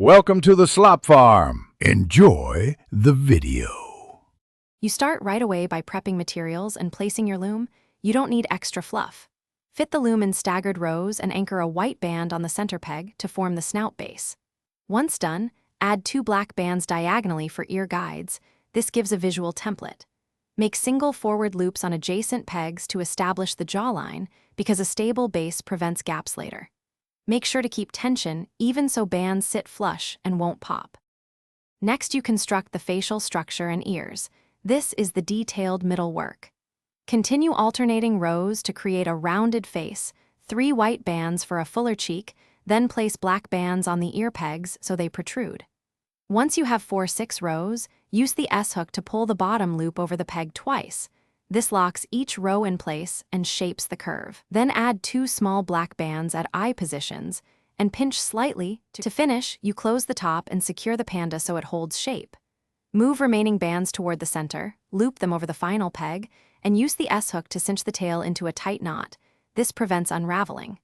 Welcome to the slop farm. Enjoy the video. You start right away by prepping materials and placing your loom. You don't need extra fluff. Fit the loom in staggered rows and anchor a white band on the center peg to form the snout base. Once done, add 2 black bands diagonally for ear guides. This gives a visual template. Make single forward loops on adjacent pegs to establish the jawline because a stable base prevents gaps later. Make sure to keep tension even so bands sit flush and won't pop. Next, you construct the facial structure and ears. This is the detailed middle work. Continue alternating rows to create a rounded face, 3 white bands for a fuller cheek, then place black bands on the ear pegs so they protrude. Once you have 4-6 rows, use the S-hook to pull the bottom loop over the peg twice. This locks each row in place and shapes the curve. Then add 2 small black bands at eye positions and pinch slightly. To finish, you close the top and secure the panda so it holds shape. Move remaining bands toward the center, loop them over the final peg, and use the S-hook to cinch the tail into a tight knot. This prevents unraveling.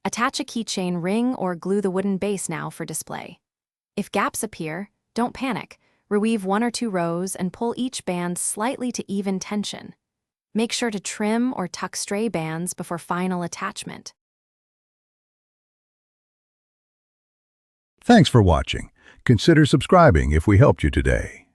Attach a keychain ring or glue the wooden base now for display. If gaps appear, don't panic. Reweave 1 or 2 rows and pull each band slightly to even tension. Make sure to trim or tuck stray bands before final attachment. Thanks for watching. Consider subscribing if we helped you today.